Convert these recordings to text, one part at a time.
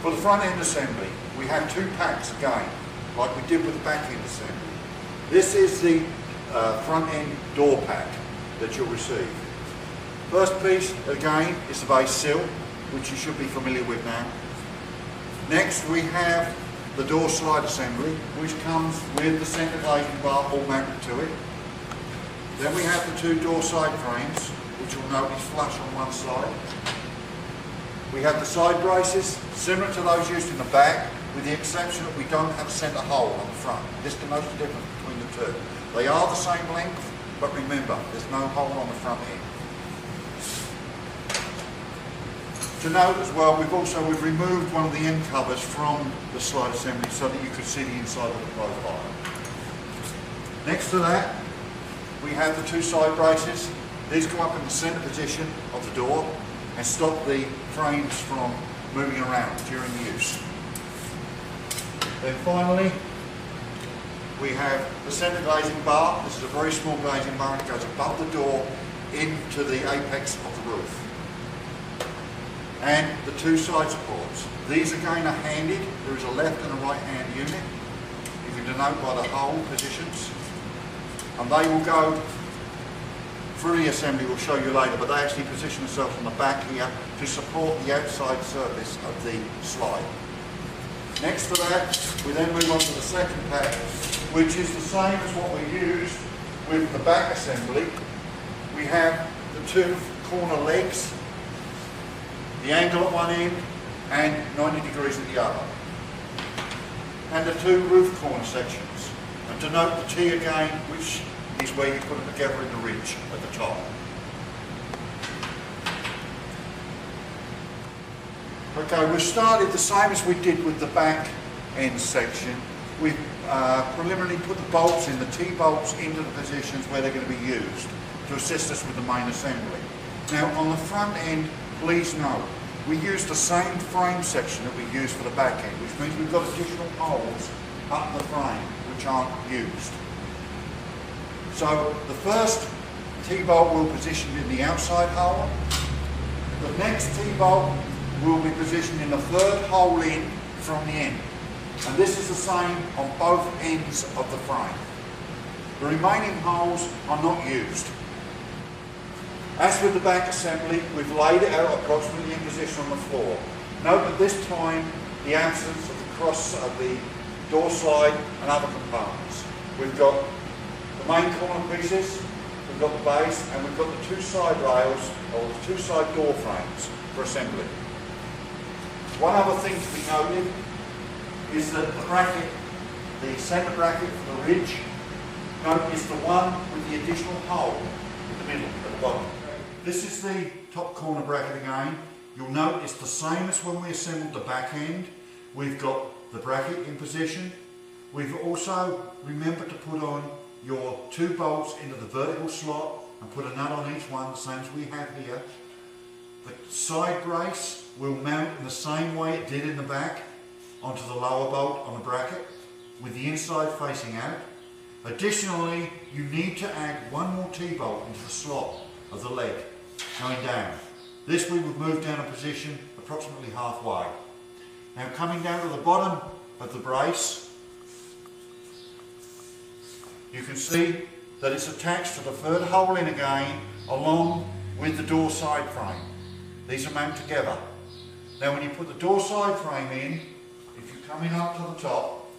For the front end assembly, we have two packs again, like we did with the back end assembly. This is the front end door pack that you'll receive. First piece, again, is the base sill, which you should be familiar with now. Next, we have the door slide assembly, which comes with the centre glazing bar all mounted to it. Then we have the two door side frames, which you'll notice flush on one side. We have the side braces, similar to those used in the back, with the exception that we don't have a centre hole on the front. This denotes the difference between the two. They are the same length, but remember, there's no hole on the front end. To note as well, we've removed one of the end covers from the slide assembly so that you could see the inside of the profile. Next to that, we have the two side braces. These go up in the centre position of the door and stop the frames from moving around during use. Then finally, we have the centre glazing bar. This is a very small glazing bar. It goes above the door into the apex of the roof. And the two side supports. These again are handed. There is a left and a right hand unit. You can denote by the hole positions. And they will go through the assembly, we'll show you later, but they actually position themselves on the back here to support the outside surface of the slide. Next to that, we then move on to the second pack, which is the same as what we used with the back assembly. We have the two corner legs, the angle at one end and 90 degrees at the other, and the two roof corner sections. And to note the T again, which is where you put them together in the ridge at the top. Okay, we've started the same as we did with the back end section. We've preliminarily put the bolts in, the T-bolts into the positions where they're going to be used to assist us with the main assembly. Now on the front end, please note, we use the same frame section that we use for the back end, which means we've got additional holes up the frame which aren't used. So the first T-bolt will be positioned in the outside hole. The next T-bolt will be positioned in the third hole in from the end. And this is the same on both ends of the frame. The remaining holes are not used. As with the back assembly, we've laid it out approximately in position on the floor. Note that this time the absence of the cross of the door slide and other components. We've got the main corner pieces, we've got the base, and we've got the two side rails, or the two side door frames for assembly. One other thing to be noted is that the bracket, the centre bracket for the ridge, note is the one with the additional hole in the middle at the bottom. This is the top corner bracket again. You'll note it's the same as when we assembled the back end. We've got the bracket in position. We've also remembered to put on your two bolts into the vertical slot and put a nut on each one, the same as we have here. The side brace will mount in the same way it did in the back onto the lower bolt on the bracket with the inside facing out. Additionally, you need to add one more T-bolt into the slot of the leg going down. This we would move down a position approximately halfway. Now coming down to the bottom of the brace, you can see that it's attached to the third hole in again along with the door side frame. These are mounted together. Now when you put the door side frame in, if you come in up to the top,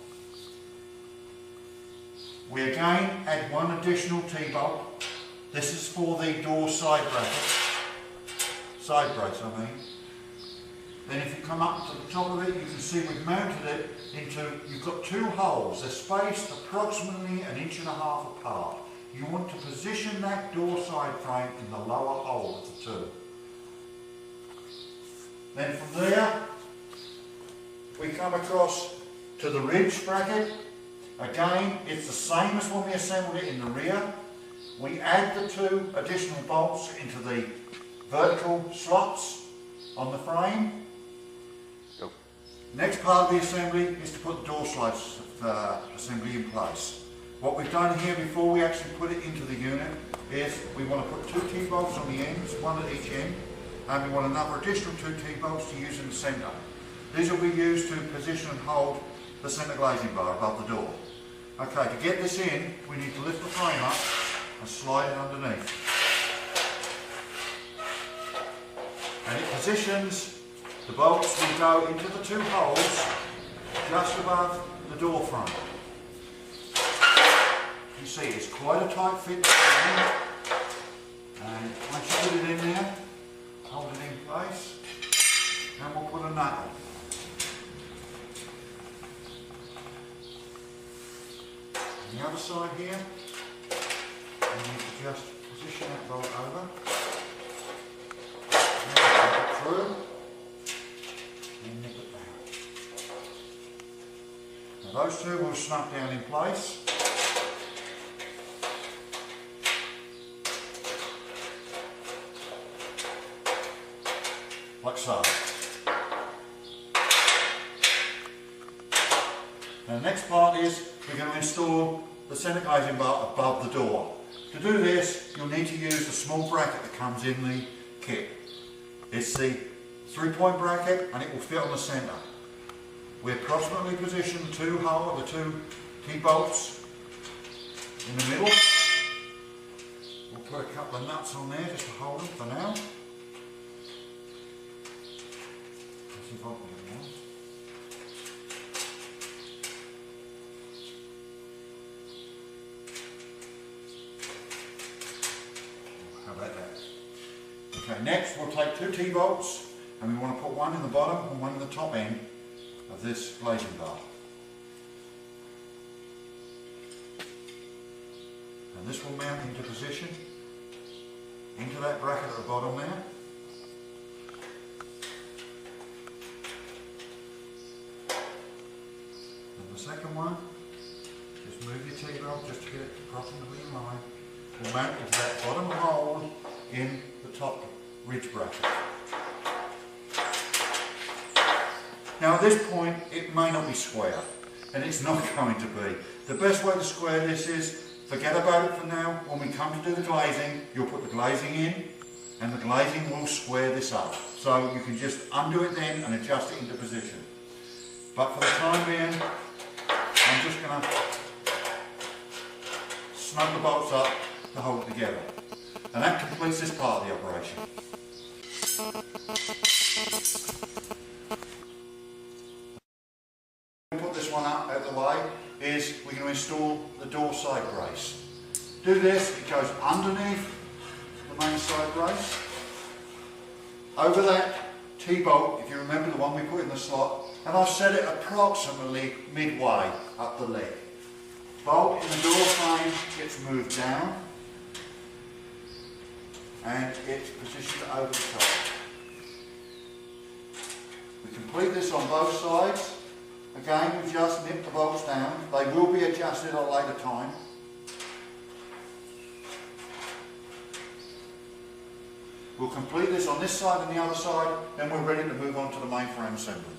we again add one additional T-bolt. This is for the door side brace, I mean. Then if you come up to the top of it, you can see we've mounted it into, you've got two holes. They're spaced approximately 1.5 inches apart. You want to position that door side frame in the lower hole of the two. Then from there, we come across to the ridge bracket. Again, it's the same as when we assembled it in the rear. We add the two additional bolts into the vertical slots on the frame. Yep. Next part of the assembly is to put the door slides assembly in place. What we've done here before we actually put it into the unit is we want to put two T-bolts on the ends, one at each end, and we want another additional two T-bolts to use in the centre. These will be used to position and hold the centre glazing bar above the door. Okay, to get this in, we need to lift the frame up and slide it underneath. And it positions, the bolts will go into the two holes just above the door frame. You see it's quite a tight fit. And once you put it in there, hold it in place, and we'll put a nut on. On the other side here, we need to just position that bolt over. Now put it through and nip it down. Now those two will snap down in place. Like so. Now the next part is we're going to install the centre glazing bar above the door. To do this, you'll need to use the small bracket that comes in the kit. It's the 3-point bracket and it will fit on the centre. We approximately position the two T-bolts in the middle. We'll put a couple of nuts on there just to hold them for now. How about that? Okay, next we'll take 2 T-bolts and we want to put one in the bottom and one in the top end of this glazing bar. And this will mount into position into that bracket at the bottom there. Second one, just move your T-bolt just to get it approximately in line. We'll mount it to that bottom hole in the top ridge bracket. Now at this point it may not be square, and it's not going to be. The best way to square this is, forget about it for now. When we come to do the glazing, you'll put the glazing in and the glazing will square this up. So you can just undo it then and adjust it into position. But for the time being, I'm just going to snug the bolts up to hold it together. And that completes this part of the operation. Put this one up out of the way is we're going to install the door side brace. To do this, it goes underneath the main side brace, over that T-bolt, if you remember the one we put in the slot, and I've set it approximately midway up the leg. Bolt in the door frame gets moved down and it's positioned over the top. We complete this on both sides. Again, we just nip the bolts down. They will be adjusted at a later time. We'll complete this on this side and the other side, then we're ready to move on to the main frame assembly.